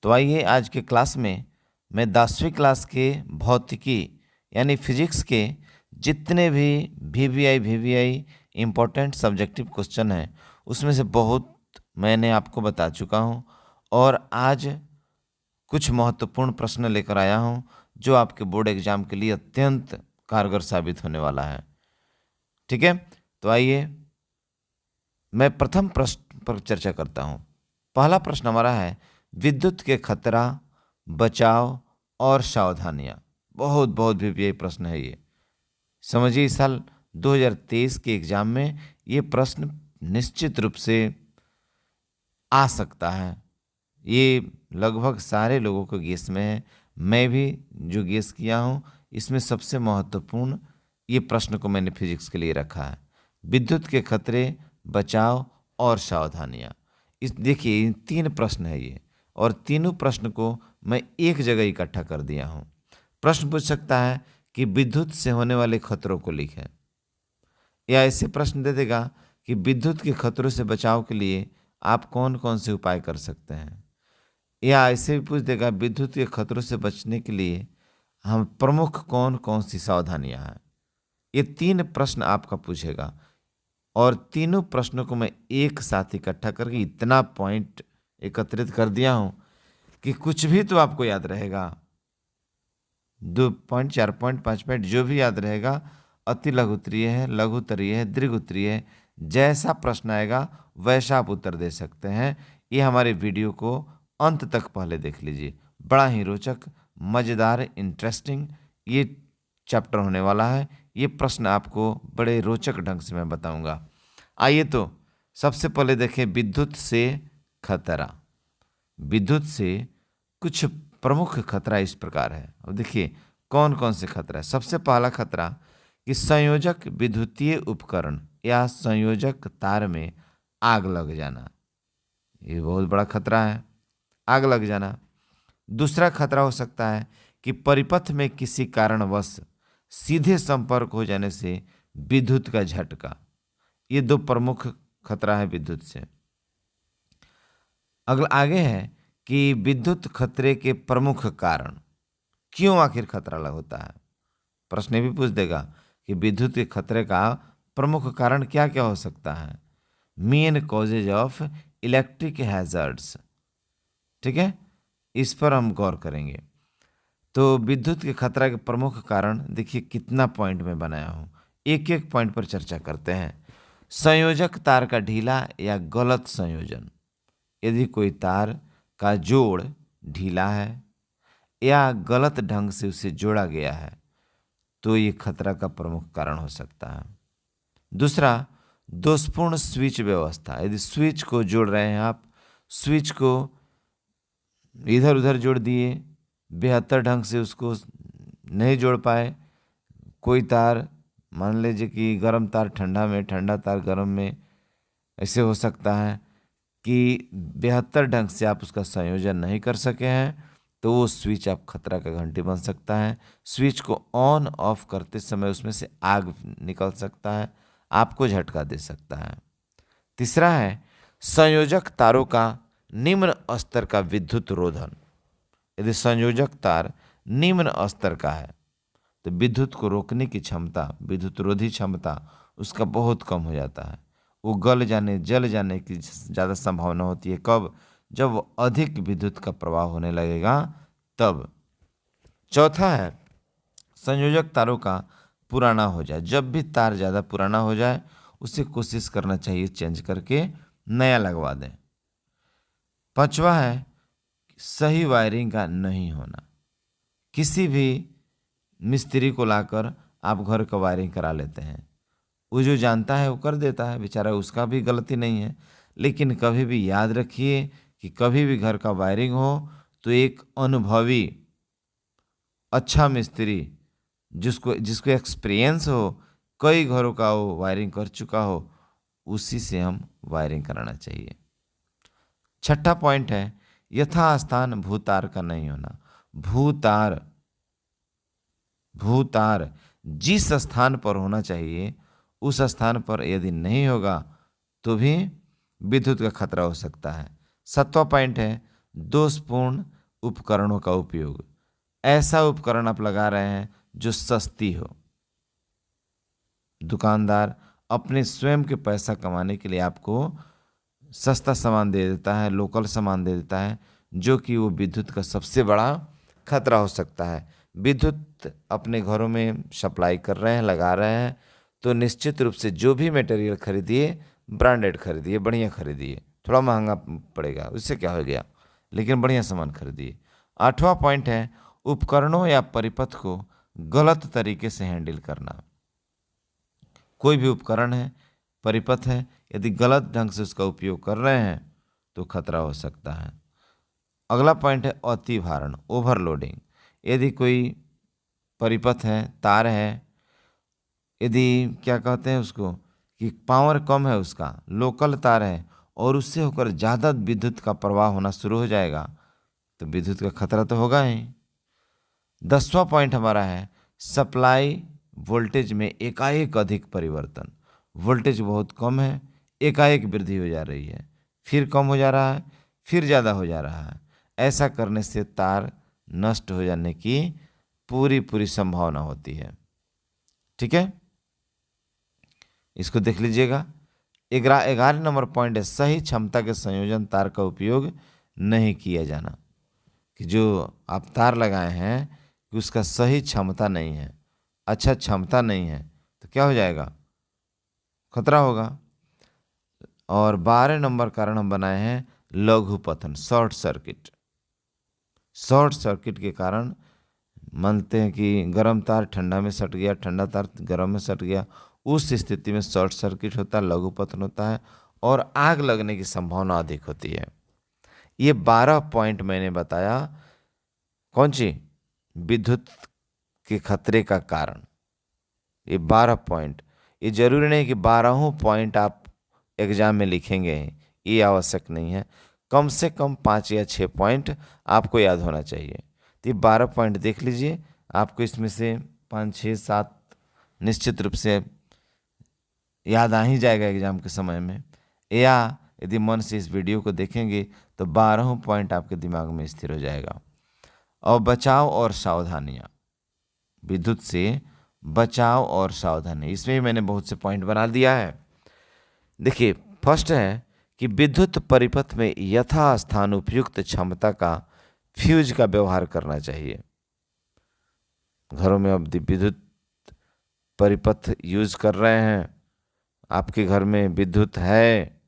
तो आइए आज के क्लास में मैं 10वीं क्लास के भौतिकी यानी फिजिक्स के जितने भी वीवीआई इम्पोर्टेंट सब्जेक्टिव क्वेश्चन हैं उसमें से बहुत मैंने आपको बता चुका हूं और आज कुछ महत्वपूर्ण प्रश्न लेकर आया हूं जो आपके बोर्ड एग्जाम के लिए अत्यंत कारगर साबित होने वाला है। ठीक है, तो आइए मैं प्रथम प्रश्न पर चर्चा करता हूं। पहला प्रश्न हमारा है विद्युत के खतरा, बचाव और सावधानियां। बहुत बहुत वीवीआई प्रश्न है ये। समझिए इस साल 2023 के एग्जाम में ये प्रश्न निश्चित रूप से आ सकता है। ये लगभग सारे लोगों को गेस में है, मैं भी जो गेस किया हूँ इसमें सबसे महत्वपूर्ण ये प्रश्न को मैंने फिजिक्स के लिए रखा है। विद्युत के खतरे, बचाव और सावधानियां। इस देखिए तीन प्रश्न है ये और तीनों प्रश्न को मैं एक जगह इकट्ठा कर दिया हूँ। प्रश्न पूछ सकता है कि विद्युत से होने वाले खतरों को लिखें, या ऐसे प्रश्न दे देगा कि विद्युत के खतरों से बचाव के लिए आप कौन कौन से उपाय कर सकते हैं, या ऐसे भी पूछ देगा विद्युत के खतरों से बचने के लिए हम प्रमुख कौन कौन सी सावधानियां हैं। ये तीन प्रश्न आपका पूछेगा और तीनों प्रश्नों को मैं एक साथ इकट्ठा करके इतना पॉइंट एकत्रित कर दिया हूं कि कुछ भी तो आपको याद रहेगा। 2 पॉइंट, 4 पॉइंट, 5 पॉइंट जो भी याद रहेगा अति लघुत्तरीय है, लघुत्तरीय है, दीर्घोत्तरीय है, जैसा प्रश्न आएगा वैसा आप उत्तर दे सकते हैं। ये हमारे वीडियो को अंत तक पहले देख लीजिए, बड़ा ही रोचक, मज़ेदार, इंटरेस्टिंग ये चैप्टर होने वाला है। ये प्रश्न आपको बड़े रोचक ढंग से मैं बताऊंगा। आइए तो सबसे पहले देखें विद्युत से खतरा। विद्युत से कुछ प्रमुख खतरा इस प्रकार है। अब देखिए कौन कौन से खतरा है। सबसे पहला खतरा कि संयोजक विद्युतीय उपकरण या संयोजक तार में आग लग जाना, ये बहुत बड़ा खतरा है, आग लग जाना। दूसरा खतरा हो सकता है कि परिपथ में किसी कारणवश सीधे संपर्क हो जाने से विद्युत का झटका। ये दो प्रमुख खतरा है विद्युत से। अगला आगे है कि विद्युत खतरे के प्रमुख कारण, क्यों आखिर खतरा होता है। प्रश्न भी पूछ देगा कि विद्युत के खतरे का प्रमुख कारण क्या क्या हो सकता है। Main causes of electric hazards. ठीक है, इस पर हम गौर करेंगे। तो विद्युत के खतरा के प्रमुख कारण देखिए कितना पॉइंट में बनाया हूं, एक एक पॉइंट पर चर्चा करते हैं। संयोजक तार का ढीला या गलत संयोजन। यदि कोई तार का जोड़ ढीला है या गलत ढंग से उसे जोड़ा गया है तो ये खतरा का प्रमुख कारण हो सकता है। दूसरा, दोषपूर्ण स्विच व्यवस्था। यदि स्विच को जोड़ रहे हैं आप, स्विच को इधर उधर जोड़ दिए, बेहतर ढंग से उसको नहीं जोड़ पाए, कोई तार मान लीजिए कि गर्म तार ठंडा में, ठंडा तार गर्म में, ऐसे हो सकता है कि बेहतर ढंग से आप उसका संयोजन नहीं कर सके हैं तो वो स्विच आप खतरा का घंटी बन सकता है। स्विच को ऑन ऑफ करते समय उसमें से आग निकल सकता है, आपको झटका दे सकता है। तीसरा है संयोजक तारों का निम्न स्तर का विद्युत रोधन। यदि संयोजक तार निम्न स्तर का है तो विद्युत को रोकने की क्षमता, विद्युत रोधी क्षमता उसका बहुत कम हो जाता है। वो गल जाने, जल जाने की ज़्यादा संभावना होती है। कब? जब अधिक विद्युत का प्रवाह होने लगेगा तब। चौथा है संयोजक तारों का पुराना हो जाए। जब भी तार ज़्यादा पुराना हो जाए उसे कोशिश करना चाहिए चेंज करके नया लगवा दें। पांचवा है सही वायरिंग का नहीं होना। किसी भी मिस्त्री को लाकर आप घर का वायरिंग करा लेते हैं, वो जो जानता है वो कर देता है, बेचारा, उसका भी गलती नहीं है। लेकिन कभी भी याद रखिए कि कभी भी घर का वायरिंग हो तो एक अनुभवी अच्छा मिस्त्री जिसको जिसको एक्सपीरियंस हो, कई घरों का वो वायरिंग कर चुका हो, उसी से हम वायरिंग कराना चाहिए। छठा पॉइंट है यथास्थान भूतार का नहीं होना। भूतार जिस स्थान पर होना चाहिए उस स्थान पर यदि नहीं होगा तो भी विद्युत का खतरा हो सकता है। सातवां पॉइंट है दोषपूर्ण उपकरणों का उपयोग। ऐसा उपकरण आप लगा रहे हैं जो सस्ती हो। दुकानदार अपने स्वयं के पैसा कमाने के लिए आपको सस्ता सामान दे देता है, लोकल सामान दे देता है, जो कि वो विद्युत का सबसे बड़ा खतरा हो सकता है। विद्युत अपने घरों में सप्लाई कर रहे हैं, लगा रहे हैं, तो निश्चित रूप से जो भी मटेरियल खरीदिए ब्रांडेड खरीदिए, बढ़िया खरीदिए। थोड़ा महंगा पड़ेगा, उससे क्या हो गया, लेकिन बढ़िया सामान खरीदिए। 8वां पॉइंट है उपकरणों या परिपथ को गलत तरीके से हैंडल करना। कोई भी उपकरण है, परिपथ है, यदि गलत ढंग से उसका उपयोग कर रहे हैं तो खतरा हो सकता है। अगला पॉइंट है अति भारण, ओवरलोडिंग। यदि कोई परिपथ है, तार है, यदि क्या कहते हैं उसको कि पावर कम है, उसका लोकल तार है और उससे होकर ज़्यादा विद्युत का प्रवाह होना शुरू हो जाएगा तो विद्युत का खतरा तो होगा ही। 10वां पॉइंट हमारा है सप्लाई वोल्टेज में एकाएक अधिक परिवर्तन। वोल्टेज बहुत कम है, एकाएक वृद्धि हो जा रही है, फिर कम हो जा रहा है, फिर ज़्यादा हो जा रहा है। ऐसा करने से तार नष्ट हो जाने की पूरी संभावना होती है। ठीक है, इसको देख लीजिएगा। 11 नंबर पॉइंट है सही क्षमता के संयोजन तार का उपयोग नहीं किया जाना। कि जो आप तार लगाए हैं कि उसका सही क्षमता नहीं है, अच्छा क्षमता नहीं है, तो क्या हो जाएगा, खतरा होगा। और 12 नंबर कारण हम बनाए हैं लघु पतन, शॉर्ट सर्किट। शॉर्ट सर्किट के कारण मानते हैं कि गर्म तार ठंडा में सट गया, ठंडा तार गर्म में सट गया, उस स्थिति में शॉर्ट सर्किट होता है, लघु पतन होता है और आग लगने की संभावना अधिक होती है। ये 12 पॉइंट मैंने बताया, कौन सी, विद्युत के खतरे का कारण। ये 12 पॉइंट, ये जरूरी नहीं कि 12 पॉइंट आप एग्जाम में लिखेंगे, ये आवश्यक नहीं है। कम से कम 5 या 6 पॉइंट आपको याद होना चाहिए। तो ये 12 पॉइंट देख लीजिए, आपको इसमें से 5, 6, 7 निश्चित रूप से याद आ ही जाएगा एग्जाम के समय में, या यदि मन से इस वीडियो को देखेंगे तो 12 पॉइंट आपके दिमाग में स्थिर हो जाएगा। और बचाव और सावधानियाँ, विद्युत से बचाव और सावधानी, इसमें भी मैंने बहुत से पॉइंट बना दिया है। देखिए, फर्स्ट है कि विद्युत परिपथ में यथास्थान उपयुक्त क्षमता का फ्यूज का व्यवहार करना चाहिए। घरों में अब विद्युत परिपथ यूज कर रहे हैं, आपके घर में विद्युत है,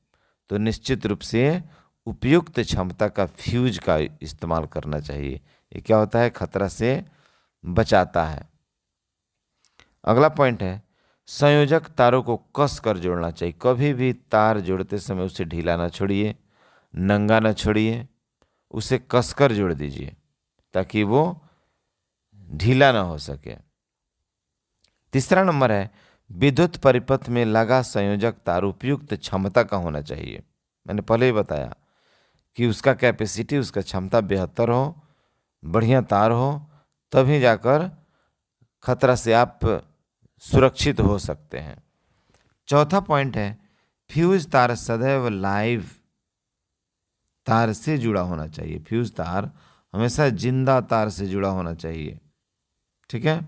तो निश्चित रूप से उपयुक्त क्षमता का फ्यूज का इस्तेमाल करना चाहिए। ये क्या होता है, खतरा से बचाता है। अगला पॉइंट है संयोजक तारों को कस कर जोड़ना चाहिए। कभी भी तार जोड़ते समय उसे ढीला ना छोड़िए, नंगा ना छोड़िए, उसे कसकर जोड़ दीजिए ताकि वो ढीला ना हो सके। तीसरा नंबर है विद्युत परिपथ में लगा संयोजक तार उपयुक्त क्षमता का होना चाहिए। मैंने पहले ही बताया कि उसका कैपेसिटी, उसका क्षमता बेहतर हो, बढ़िया तार हो, तभी जाकर खतरा से आप सुरक्षित हो सकते हैं। चौथा पॉइंट है फ्यूज तार सदैव लाइव तार से जुड़ा होना चाहिए। फ्यूज तार हमेशा जिंदा तार से जुड़ा होना चाहिए। ठीक है।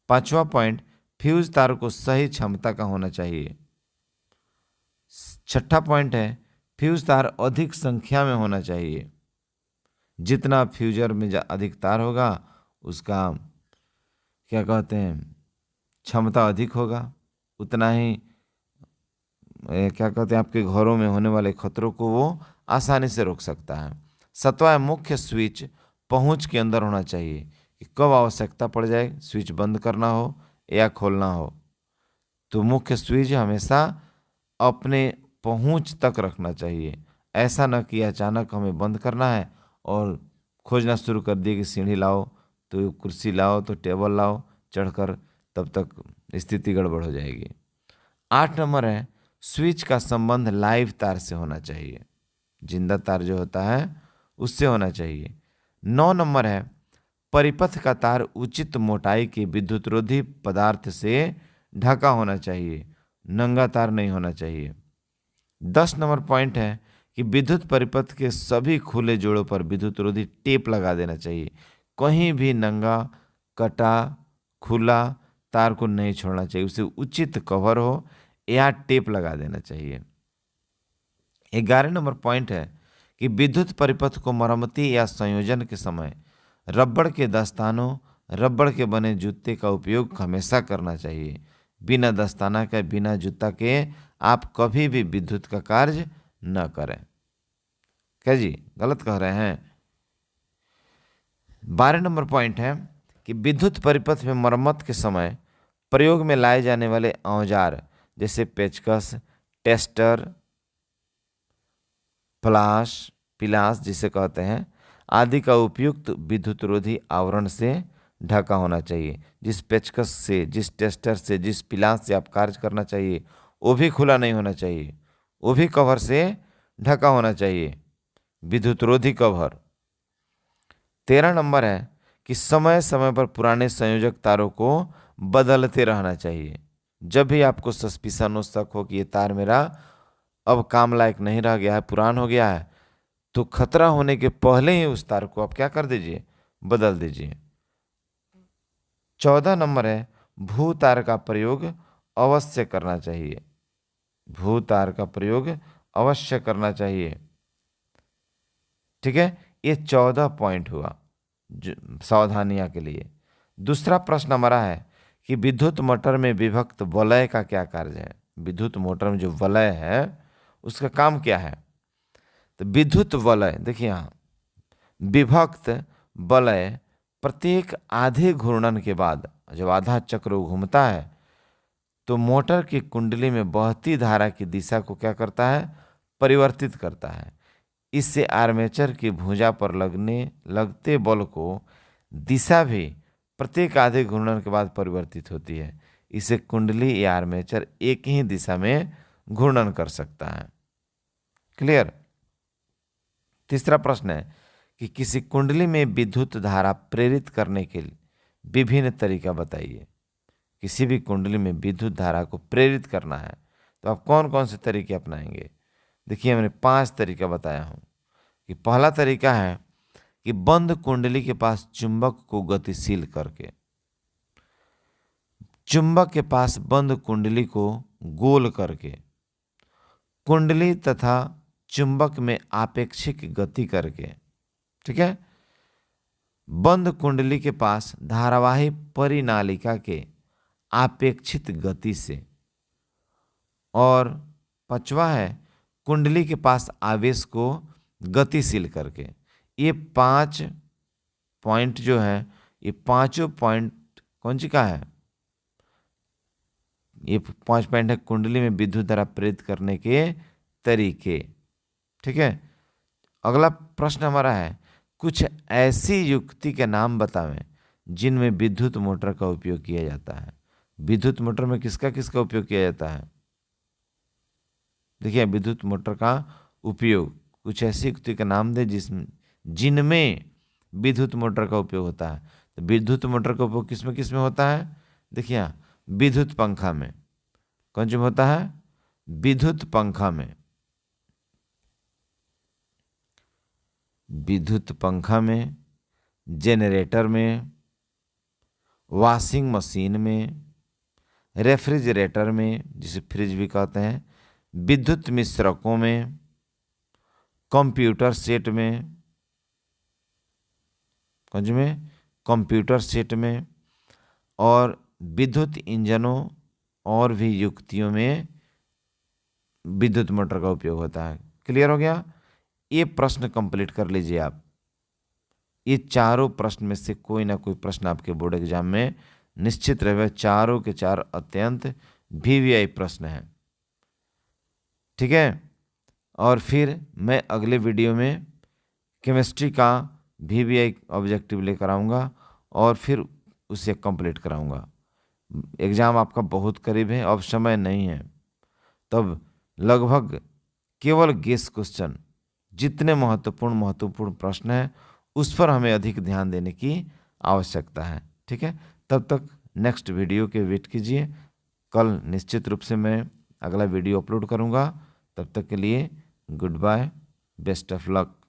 5वां पॉइंट फ्यूज तार को सही क्षमता का होना चाहिए। 6ठा पॉइंट है फ्यूज तार अधिक संख्या में होना चाहिए। जितना फ्यूजर में अधिक तार होगा उसका क्या कहते हैं क्षमता अधिक होगा, उतना ही क्या कहते हैं आपके घरों में होने वाले खतरों को वो आसानी से रोक सकता है। 7वां मुख्य स्विच पहुंच के अंदर होना चाहिए कि कब आवश्यकता पड़ जाए स्विच बंद करना हो या खोलना हो, तो मुख्य स्विच हमेशा अपने पहुंच तक रखना चाहिए। ऐसा न कि अचानक हमें बंद करना है और खोजना शुरू कर दिए कि सीढ़ी लाओ तो कुर्सी लाओ तो टेबल लाओ चढ़कर, तब तक स्थिति गड़बड़ हो जाएगी। 8 नंबर है स्विच का संबंध लाइव तार से होना चाहिए, जिंदा तार जो होता है उससे होना चाहिए। 9 नंबर है परिपथ का तार उचित मोटाई के विद्युतरोधी पदार्थ से ढका होना चाहिए, नंगा तार नहीं होना चाहिए। 10 नंबर पॉइंट है कि विद्युत परिपथ के सभी खुले जोड़ों पर विद्युत रोधी टेप लगा देना चाहिए। कहीं भी नंगा, कटा, खुला तार को नहीं छोड़ना चाहिए, उसे उचित कवर हो या टेप लगा देना चाहिए। 11 नंबर पॉइंट है कि विद्युत परिपथ को मरम्मती या संयोजन के समय रबड़ के दस्तानों, रबड़ के बने जूते का उपयोग हमेशा करना चाहिए। बिना दस्ताना के, बिना जूता के आप कभी भी विद्युत का कार्य न करें। क्या जी, गलत कह रहे हैं? 12 नंबर पॉइंट है कि विद्युत परिपथ में मरम्मत के समय प्रयोग में लाए जाने वाले औजार जैसे पेचकस, टेस्टर, पिलास जिसे कहते हैं आदि का उपयुक्त विद्युत रोधी आवरण से ढका होना चाहिए। जिस पेचकस से, जिस टेस्टर से, जिस पिलास से आप कार्य करना चाहिए वो भी खुला नहीं होना चाहिए, वो भी कवर से ढका होना चाहिए, विद्युत रोधी कवर। 13 नंबर है कि समय समय पर पुराने संयोजक तारों को बदलते रहना चाहिए। जब भी आपको सस्पिशन हो, शक हो कि ये तार मेरा अब काम लायक नहीं रह गया है, पुरान हो गया है, तो खतरा होने के पहले ही उस तार को आप क्या कर दीजिए, बदल दीजिए। 14 नंबर है भू तार का प्रयोग अवश्य करना चाहिए। भू तार का प्रयोग अवश्य करना चाहिए। ठीक है, ये 14 पॉइंट हुआ सावधानियां के लिए। दूसरा प्रश्न हमारा है कि विद्युत मोटर में विभक्त वलय का क्या कार्य है। विद्युत मोटर में जो वलय है उसका काम क्या है? तो विद्युत वलय देखिए, यहाँ विभक्त वलय प्रत्येक आधे घूर्णन के बाद जब आधा चक्र घूमता है तो मोटर की कुंडली में बहती धारा की दिशा को क्या करता है, परिवर्तित करता है। इससे आर्मेचर की भुजा पर लगते बल को दिशा भी प्रत्येक आधे घूर्णन के बाद परिवर्तित होती है। इसे कुंडली या आर्मेचर एक ही दिशा में घूर्णन कर सकता है। क्लियर? तीसरा प्रश्न है कि किसी कुंडली में विद्युत धारा प्रेरित करने के विभिन्न तरीका बताइए। किसी भी कुंडली में विद्युत धारा को प्रेरित करना है तो आप कौन कौन से तरीके अपनाएंगे? देखिए, मैंने 5 तरीका बताया हूं। कि पहला तरीका है कि बंद कुंडली के पास चुंबक को गतिशील करके, चुंबक के पास बंद कुंडली को गोल करके, कुंडली तथा चुंबक में आपेक्षिक गति करके, ठीक है, बंद कुंडली के पास धारावाही परिनालिका के आपेक्षित गति से, और 5वां है कुंडली के पास आवेश को गतिशील करके। ये 5 पॉइंट जो है, ये पांचों पॉइंट कौन सी का है? ये 5 पॉइंट है कुंडली में विद्युत धारा प्रेरित करने के तरीके। ठीक है, अगला प्रश्न हमारा है कुछ ऐसी युक्ति के नाम बतावें जिनमें विद्युत मोटर का उपयोग किया जाता है। विद्युत मोटर में किसका किसका उपयोग किया जाता है? देखिए, विद्युत मोटर का उपयोग, कुछ ऐसी युक्ति का नाम दे जिनमें विद्युत मोटर का उपयोग होता है। तो विद्युत मोटर का उपयोग किस में होता है? देखिए, विद्युत पंखा में। कौन सी में होता है? विद्युत पंखा में। विद्युत पंखा में, जनरेटर में, वॉशिंग मशीन में, रेफ्रिजरेटर में जिसे फ्रिज भी कहते हैं, विद्युत मिश्रकों में, कंप्यूटर सेट में, कौन में? कंप्यूटर सेट में, और विद्युत इंजनों और भी युक्तियों में विद्युत मोटर का उपयोग होता है। क्लियर हो गया? ये प्रश्न कंप्लीट कर लीजिए आप। ये चारों प्रश्न में से कोई ना कोई प्रश्न आपके बोर्ड एग्जाम में निश्चित रहे। चारों के चार अत्यंत वीवीआई प्रश्न हैं। ठीक है, और फिर मैं अगले वीडियो में केमिस्ट्री का वीवीआई ऑब्जेक्टिव लेकर आऊँगा और फिर उसे कंप्लीट कराऊंगा। एग्ज़ाम आपका बहुत करीब है, अब समय नहीं है, तब लगभग केवल गेस क्वेश्चन, जितने महत्वपूर्ण प्रश्न हैं उस पर हमें अधिक ध्यान देने की आवश्यकता है। ठीक है, तब तक नेक्स्ट वीडियो के वेट कीजिए। कल निश्चित रूप से मैं अगला वीडियो अपलोड करूंगा। तब तक के लिए goodbye. Best of luck.